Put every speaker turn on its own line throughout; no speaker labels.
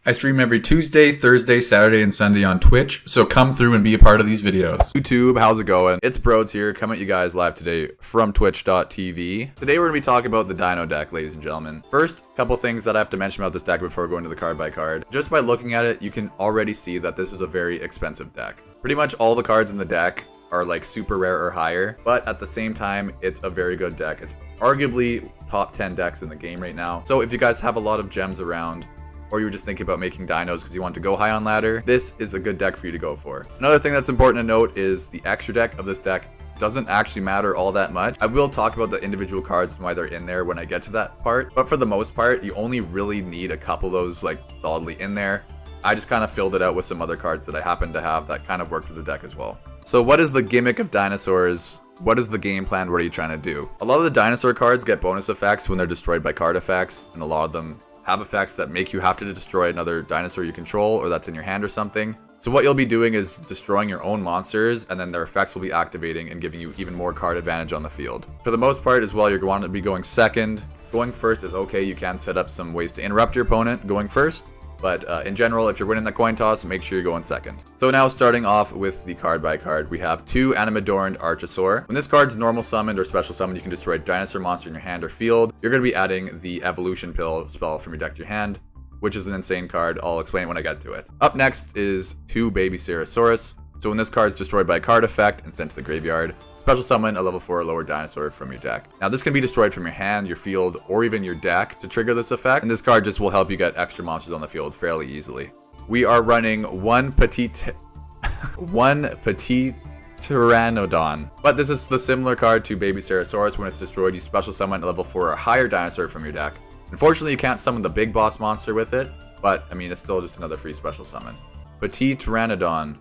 I stream every Tuesday, Thursday, Saturday, and Sunday on Twitch, so come through and be a part of these videos.
YouTube, how's it going? It's Broads here, coming at you guys live today from twitch.tv. Today we're going to be talking about the Dino deck, ladies and gentlemen. First, couple things that I have to mention about this deck before going to the card by card. Just by looking at it, you can already see that this is a very expensive deck. Pretty much all the cards in the deck are like super rare or higher, but at the same time, it's a very good deck. It's arguably top 10 decks in the game right now. So if you guys have a lot of gems around, or you were just thinking about making dinos because you want to go high on ladder, this is a good deck for you to go for. Another thing that's important to note is the extra deck of this deck doesn't actually matter all that much. I will talk about the individual cards and why they're in there when I get to that part, but for the most part, you only really need a couple of those like solidly in there. I just kind of filled it out with some other cards that I happen to have that kind of worked with the deck as well. So what is the gimmick of dinosaurs? What is the game plan? What are you trying to do? A lot of the dinosaur cards get bonus effects when they're destroyed by card effects, and a lot of them have effects that make you have to destroy another dinosaur you control or that's in your hand or something. So what you'll be doing is destroying your own monsters, and then their effects will be activating and giving you even more card advantage on the field. For the most part as well, you're going to be going second. Going first is okay. You can set up some ways to interrupt your opponent going first. But in general, if you're winning the coin toss, make sure you're going second. So now starting off with the card by card, we have two Animadorned Archosaur. When this card's normal summoned or special summoned, you can destroy a dinosaur monster in your hand or field. You're going to be adding the Evolution Pill spell from your deck to your hand, which is an insane card. I'll explain it when I get to it. Up next is two Baby Ceratosaurus. So when this card is destroyed by a card effect and sent to the graveyard, special summon a level 4 or lower dinosaur from your deck. Now this can be destroyed from your hand, your field, or even your deck to trigger this effect, and this card just will help you get extra monsters on the field fairly easily. We are running one Petit Pteranodon, but this is the similar card to Baby Ceratosaurus. When it's destroyed, you special summon a level 4 or higher dinosaur from your deck. Unfortunately, you can't summon the big boss monster with it, but I mean, it's still just another free special summon. Petit Pteranodon.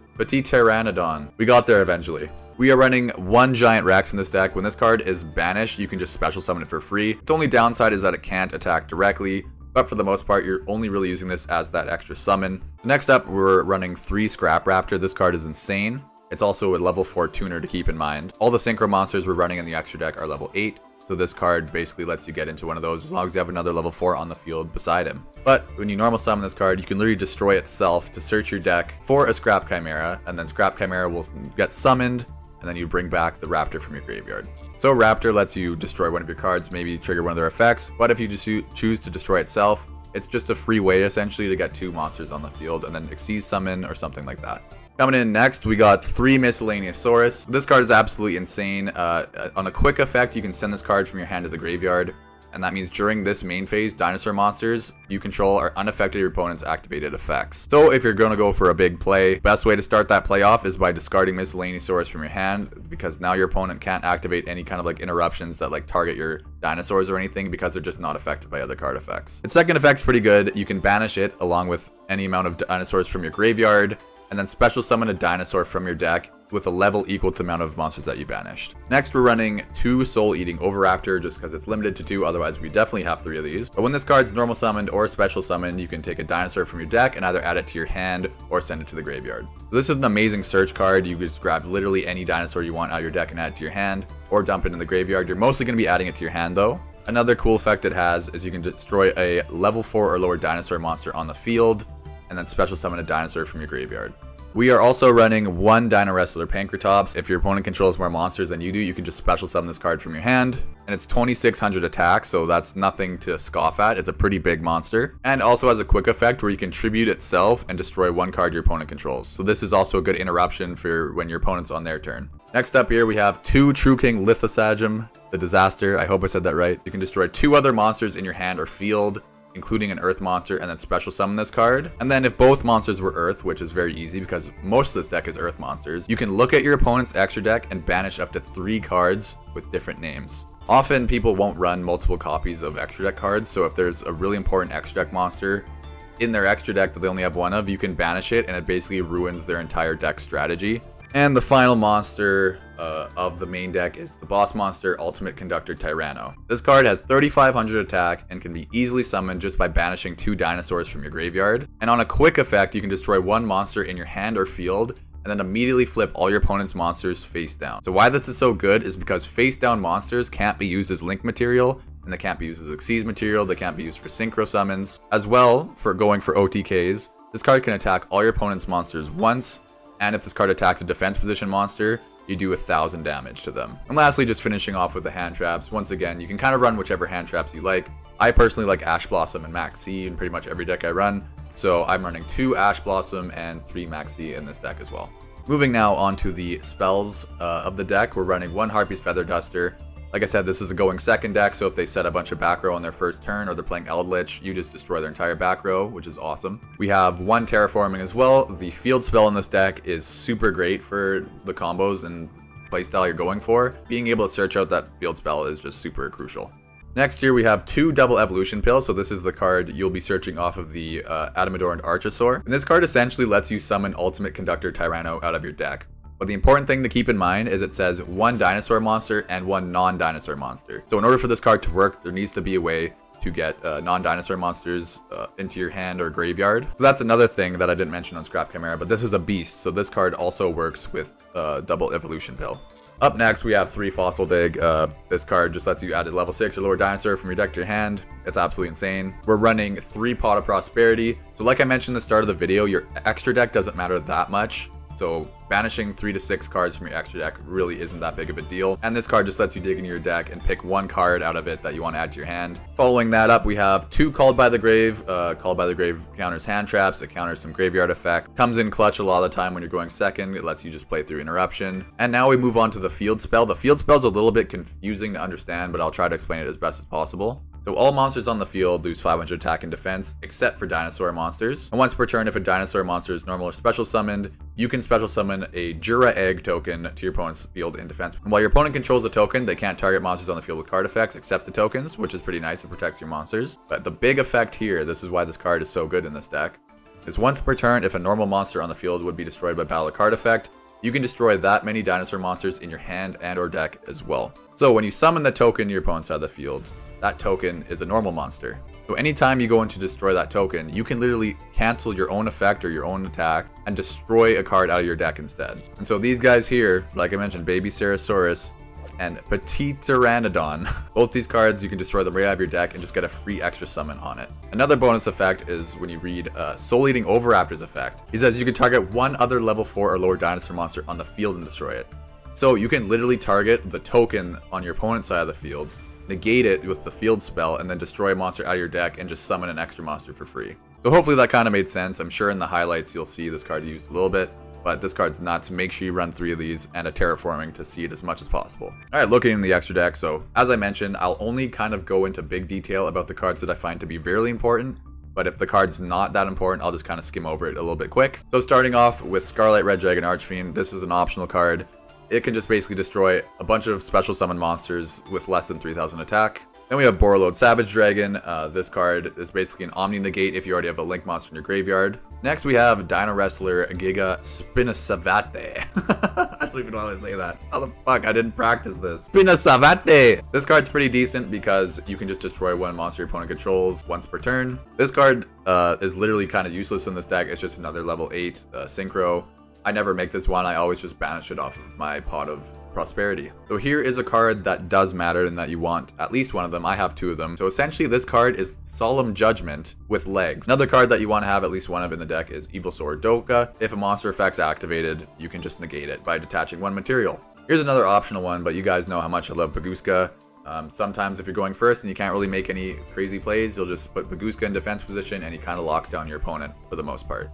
We got there eventually. We are running one Giant Rex in this deck. When this card is banished, you can just special summon it for free. Its only downside is that it can't attack directly, but for the most part, you're only really using this as that extra summon. Next up, we're running 3 Scrap Raptor. This card is insane. It's also a level 4 tuner to keep in mind. All the synchro monsters we're running in the extra deck are level 8. So this card basically lets you get into one of those as long as you have another level 4 on the field beside him. But when you normal summon this card, you can literally destroy itself to search your deck for a Scrap Chimera, and then Scrap Chimera will get summoned, and then you bring back the Raptor from your graveyard. So Raptor lets you destroy one of your cards, maybe trigger one of their effects, but if you just choose to destroy itself, it's just a free way essentially to get 2 monsters on the field and then Xyz summon or something like that. Coming in next, we got 3 Miscellaneousaurus. This card is absolutely insane. On a quick effect, you can send this card from your hand to the graveyard, and that means during this main phase, dinosaur monsters you control are unaffected your opponent's activated effects. So if you're going to go for a big play, best way to start that play off is by discarding Miscellaneousaurus from your hand, because now your opponent can't activate any kind of like interruptions that like target your dinosaurs or anything, because they're just not affected by other card effects. Its second effect's pretty good. You can banish it along with any amount of dinosaurs from your graveyard, and then special summon a dinosaur from your deck with a level equal to the amount of monsters that you banished. Next, we're running 2 Soul Eating Oviraptor just because it's limited to 2, otherwise we definitely have 3 of these. But when this card's normal summoned or special summoned, you can take a dinosaur from your deck and either add it to your hand or send it to the graveyard. So this is an amazing search card. You can just grab literally any dinosaur you want out of your deck and add it to your hand, or dump it in the graveyard. You're mostly going to be adding it to your hand though. Another cool effect it has is you can destroy a level 4 or lower dinosaur monster on the field, and then special summon a dinosaur from your graveyard. We are also running 1 Dino Wrestler Pankratops. If your opponent controls more monsters than you do, you can just special summon this card from your hand. And it's 2600 attack, so that's nothing to scoff at. It's a pretty big monster. And also has a quick effect where you can tribute itself and destroy 1 card your opponent controls. So this is also a good interruption for when your opponent's on their turn. Next up here, we have 2 True King Lithosagem, the Disaster. I hope I said that right. You can destroy 2 other monsters in your hand or field, including an earth monster, and then special summon this card. And then if both monsters were earth, which is very easy because most of this deck is earth monsters, you can look at your opponent's extra deck and banish up to 3 cards with different names. Often people won't run multiple copies of extra deck cards, so if there's a really important extra deck monster in their extra deck that they only have 1 of, you can banish it and it basically ruins their entire deck strategy. And the final monster of the main deck is the boss monster, Ultimate Conductor Tyranno. This card has 3500 attack and can be easily summoned just by banishing 2 dinosaurs from your graveyard. And on a quick effect, you can destroy 1 monster in your hand or field, and then immediately flip all your opponent's monsters face down. So why this is so good is because face down monsters can't be used as link material, and they can't be used as Xyz material, they can't be used for synchro summons. As well, for going for OTKs, this card can attack all your opponent's monsters once, and if this card attacks a defense position monster, you do 1,000 damage to them. And lastly, just finishing off with the hand traps. Once again, you can kind of run whichever hand traps you like. I personally like Ash Blossom and Max C in pretty much every deck I run, so I'm running 2 Ash Blossom and 3 Max C in this deck as well. Moving now on to the spells of the deck, we're running 1 Harpy's Feather Duster. Like I said, this is a going second deck, so if they set a bunch of back row on their first turn or they're playing Eldritch, you just destroy their entire back row, which is awesome. We have 1 Terraforming as well. The field spell in this deck is super great for the combos and playstyle you're going for. Being able to search out that field spell is just super crucial. Next here we have 2 Double Evolution Pills, so this is the card you'll be searching off of the Adamador and Archosaur. And this card essentially lets you summon Ultimate Conductor Tyranno out of your deck. But the important thing to keep in mind is it says 1 dinosaur monster and 1 non-dinosaur monster. So in order for this card to work, there needs to be a way to get non-dinosaur monsters into your hand or graveyard. So that's another thing that I didn't mention on Scrap Chimera, but this is a beast, so this card also works with Double Evolution Pill. Up next, we have 3 Fossil Dig. This card just lets you add a level 6 or lower dinosaur from your deck to your hand. It's absolutely insane. We're running 3 Pot of Prosperity. So like I mentioned at the start of the video, your extra deck doesn't matter that much. So banishing 3 to 6 cards from your extra deck really isn't that big of a deal. And this card just lets you dig into your deck and pick 1 card out of it that you want to add to your hand. Following that up, we have 2 Called by the Grave. Called by the Grave counters hand traps. It counters some graveyard effect. Comes in clutch a lot of the time when you're going second. It lets you just play through Interruption. And now we move on to the field spell. The field spell is a little bit confusing to understand, but I'll try to explain it as best as possible. So all monsters on the field lose 500 attack and defense, except for dinosaur monsters. And once per turn, if a dinosaur monster is normal or special summoned, you can special summon a Jura Egg token to your opponent's field in defense. And while your opponent controls the token, they can't target monsters on the field with card effects, except the tokens, which is pretty nice. It protects your monsters. But the big effect here, this is why this card is so good in this deck, is once per turn, if a normal monster on the field would be destroyed by battle or card effect, you can destroy that many dinosaur monsters in your hand and or deck as well. So when you summon the token to your opponent's side of the field, that token is a normal monster. So anytime you go in to destroy that token, you can literally cancel your own effect or your own attack and destroy a card out of your deck instead. And so these guys here, like I mentioned, Baby Ceratosaurus and Petite Pteranodon, both these cards, you can destroy them right out of your deck and just get a free extra summon on it. Another bonus effect is when you read Soul Eating Oviraptor's effect. He says you can target 1 other level 4 or lower dinosaur monster on the field and destroy it. So you can literally target the token on your opponent's side of the field, negate it with the field spell, and then destroy a monster out of your deck and just summon an extra monster for free. So hopefully that kind of made sense. I'm sure in the highlights you'll see this card used a little bit, but this card's nuts. Make sure you run 3 of these and a Terraforming to see it as much as possible. Alright, looking in the extra deck, so as I mentioned, I'll only kind of go into big detail about the cards that I find to be really important, but if the card's not that important, I'll just kind of skim over it a little bit quick. So starting off with Scarlet Red Dragon Archfiend, this is an optional card. It can just basically destroy a bunch of special summon monsters with less than 3,000 attack. Then we have Borreload Savage Dragon. This card is basically an Omni Negate if you already have a Link monster in your graveyard. Next we have Dino Wrestler Giga Spinosavate. I don't even know how to say that. How the fuck? I didn't practice this. Spinosavate! This card's pretty decent because you can just destroy 1 monster your opponent controls once per turn. This card is literally kind of useless in this deck. It's just another level 8 Synchro. I never make this one. I always just banish it off of my Pot of Prosperity. So here is a card that does matter and that you want at least 1 of them. I have 2 of them. So essentially this card is Solemn Judgment with legs. Another card that you want to have at least 1 of in the deck is Evil Sword Doka. If a monster effect's activated, you can just negate it by detaching 1 material. Here's another optional one, but you guys know how much I love Baguska. Sometimes if you're going first and you can't really make any crazy plays, you'll just put Baguska in defense position and he kind of locks down your opponent for the most part.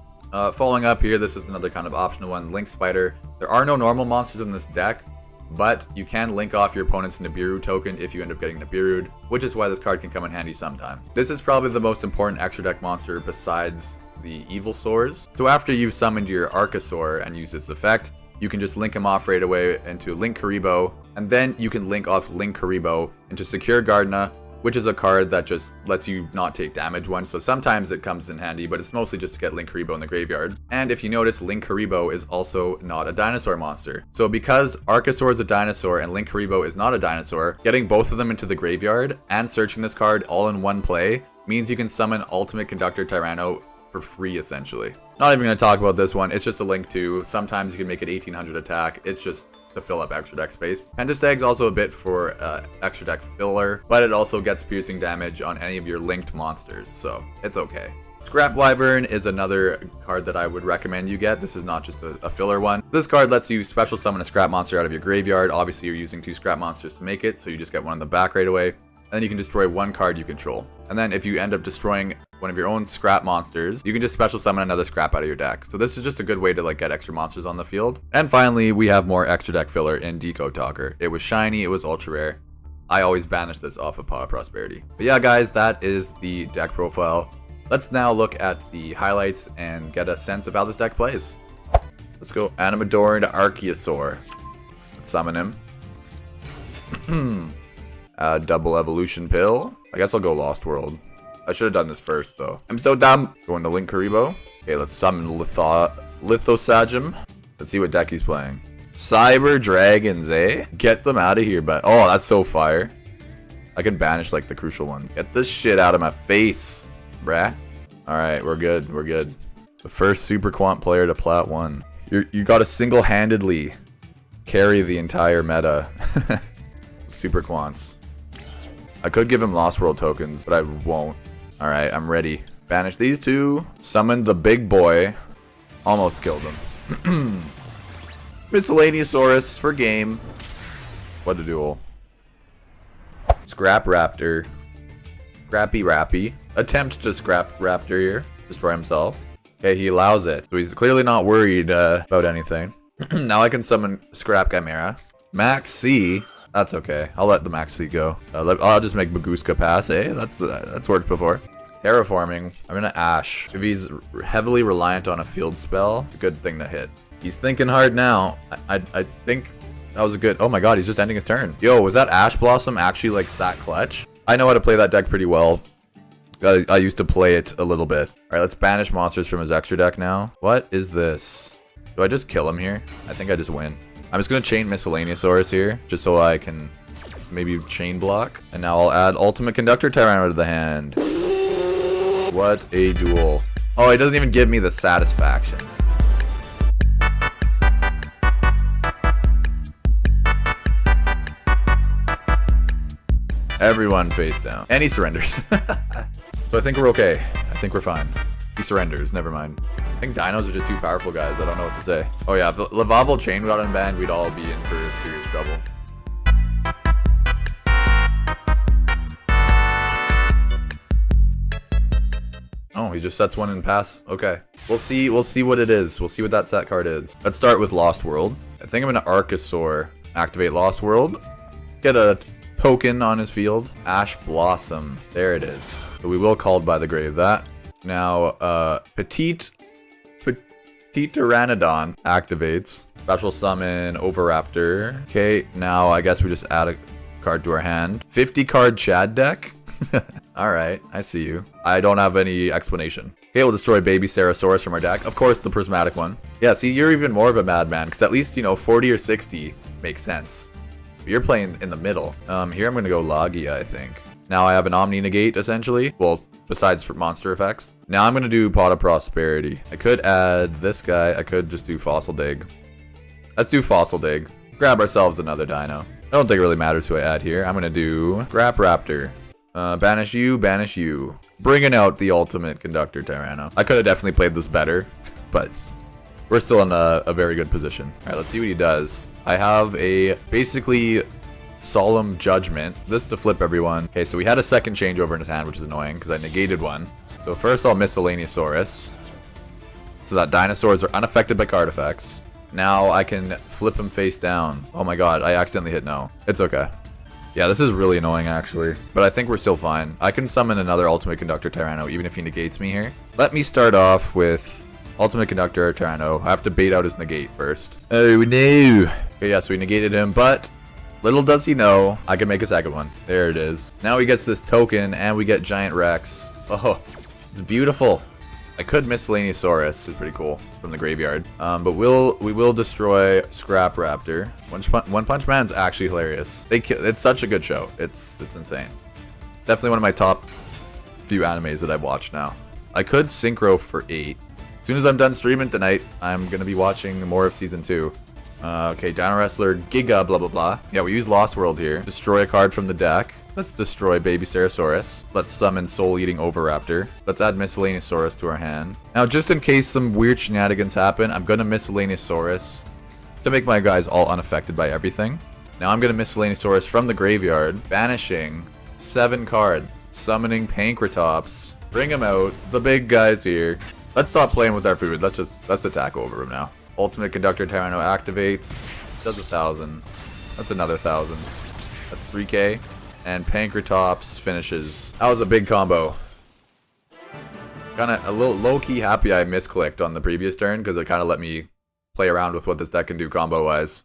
Following up here, this is another kind of optional one, Link Spider. There are no normal monsters in this deck, but you can link off your opponent's Nibiru token if you end up getting Nibiru'd, which is why this card can come in handy sometimes. This is probably the most important extra deck monster besides the Evil Swords. So after you've summoned your Archosaur and used its effect, you can just link him off right away into Link Karibo, and then you can link off Link Karibo into Secure Gardena, which is a card that just lets you not take damage once. So sometimes it comes in handy, but it's mostly just to get Link Karibo in the graveyard. And if you notice, Link Karibo is also not a dinosaur monster. So because Archosaur is a dinosaur and Link Karibo is not a dinosaur, getting both of them into the graveyard and searching this card all in one play means you can summon Ultimate Conductor Tyranno for free, essentially. Not even going to talk about this one. It's just a Link 2. Sometimes you can make it 1800 attack. It's just to fill up extra deck space. Pentastag's also a bit for extra deck filler, but it also gets piercing damage on any of your linked monsters, so it's okay. Scrap Wyvern is another card that I would recommend you get. This is not just a filler one. This card lets you special summon a scrap monster out of your graveyard. Obviously, you're using 2 scrap monsters to make it, so you just get one in the back right away. And then you can destroy 1 card you control. And then if you end up destroying one of your own scrap monsters, you can just special summon another scrap out of your deck. So this is just a good way to like get extra monsters on the field. And finally, we have more extra deck filler in Deco Talker. It was shiny, it was ultra rare. I always banish this off of Pot of Prosperity. But yeah, guys, that is the deck profile. Let's now look at the highlights and get a sense of how this deck plays. Let's go Animador into Archaeosaur. Let's summon him. Double evolution pill. I guess I'll go Lost World. I should have done this first though. I'm so dumb. Going to Link Karibo. Okay, let's summon Lithosagem. Let's see what deck he's playing. Cyber Dragons, eh? Get them out of here, but oh, that's so fire. I can banish like the crucial ones. Get this shit out of my face, bruh. Alright, we're good. We're good. The first Super Quant player to Plat 1. You gotta single-handedly carry the entire meta. Super Quants. I could give him Lost World tokens, but I won't. Alright, I'm ready. Banish these 2. Summon the big boy. Almost killed him. Miscellaneousaurus for game. What a duel. Scrap Raptor. Scrappy Rappy. Attempt to scrap Raptor here. Destroy himself. Okay, he allows it. So he's clearly not worried about anything. Now I can summon Scrap Chimera. Max C. That's okay. I'll let the Max C go. I'll just make Maguska pass, eh? That's worked before. Terraforming. I'm gonna Ash. If he's heavily reliant on a field spell, it's a good thing to hit. He's thinking hard now. I think that was a good... Oh my god, he's just ending his turn. Yo, was that Ash Blossom actually like that clutch? I know how to play that deck pretty well. I used to play it a little bit. Alright, let's banish monsters from his extra deck now. What is this? Do I just kill him here? I think I just win. I'm just going to chain Miscellaneousaurus here, just so I can maybe chain block. And now I'll add Ultimate Conductor Tyranno to the hand. What a duel. Oh, it doesn't even give me the satisfaction. Everyone face down. And he surrenders. So I think we're okay. I think we're fine. He surrenders. Never mind. I think dinos are just too powerful, guys. I don't know what to say. Oh yeah, if the Lavavel chain got unbanned, we'd all be in for serious trouble. Oh, he just sets one and pass. Okay. We'll see what it is. We'll see what that set card is. Let's start with Lost World. I think I'm gonna Archosaur. Activate Lost World. Get a token on his field. Ash Blossom. There it is. So we will Called by the Grave that. Now, Petite Pteranodon activates. Special summon Oviraptor. Okay, now I guess we just add a card to our hand. 50 card Chad deck? Alright, I see you. I don't have any explanation. Okay, we'll destroy Baby Sarasaurus from our deck. Of course, the prismatic one. Yeah, see, you're even more of a madman, because at least, 40 or 60 makes sense. But you're playing in the middle. Here I'm going to go Logia, I think. Now I have an Omni Negate, essentially. Well, besides for monster effects. Now I'm going to do Pot of Prosperity. I could add this guy. I could just do Fossil Dig. Let's do Fossil Dig. Grab ourselves another dino. I don't think it really matters who I add here. I'm going to do Scrap Raptor. Banish you, banish you. Bringing out the Ultimate Conductor Tyranno. I could have definitely played this better, but we're still in a very good position. All right, let's see what he does. I have a basically Solemn Judgment. This to flip everyone. Okay, so we had a second changeover in his hand, which is annoying because I negated one. So first I'll Miscellaneousaurus. So that dinosaurs are unaffected by card effects. Now I can flip him face down. Oh my god, I accidentally hit no. It's okay. Yeah, this is really annoying actually. But I think we're still fine. I can summon another Ultimate Conductor Tyranno even if he negates me here. Let me start off with Ultimate Conductor Tyranno. I have to bait out his negate first. Oh no. Okay, yeah, so we negated him, but little does he know, I can make a second one. There it is. Now he gets this token and we get Giant Rex. Oh, it's beautiful. I could Miscellaneousaurus. It's pretty cool from the graveyard. But we will destroy Scrap Raptor. One Punch Man's actually hilarious. It's such a good show. It's insane. Definitely one of my top few animes that I've watched now. I could Synchro for 8. As soon as I'm done streaming tonight, I'm gonna be watching more of season 2. Okay, Dino Wrestler, Giga, blah, blah, blah. Yeah, we use Lost World here. Destroy a card from the deck. Let's destroy Baby Ceratosaurus. Let's summon Soul Eating Oviraptor. Let's add Miscellaneousaurus to our hand. Now, just in case some weird shenanigans happen, I'm gonna Miscellaneousaurus to make my guys all unaffected by everything. Now I'm gonna Miscellaneousaurus from the graveyard, banishing 7 cards, summoning Pankratops. Bring him out. The big guy's here. Let's stop playing with our food. Let's attack over him now. Ultimate Conductor Tyranno activates. Does 1,000. That's another 1,000. That's 3k. And Pankratops finishes. That was a big combo. Kinda a little low-key happy I misclicked on the previous turn because it kind of let me play around with what this deck can do combo-wise.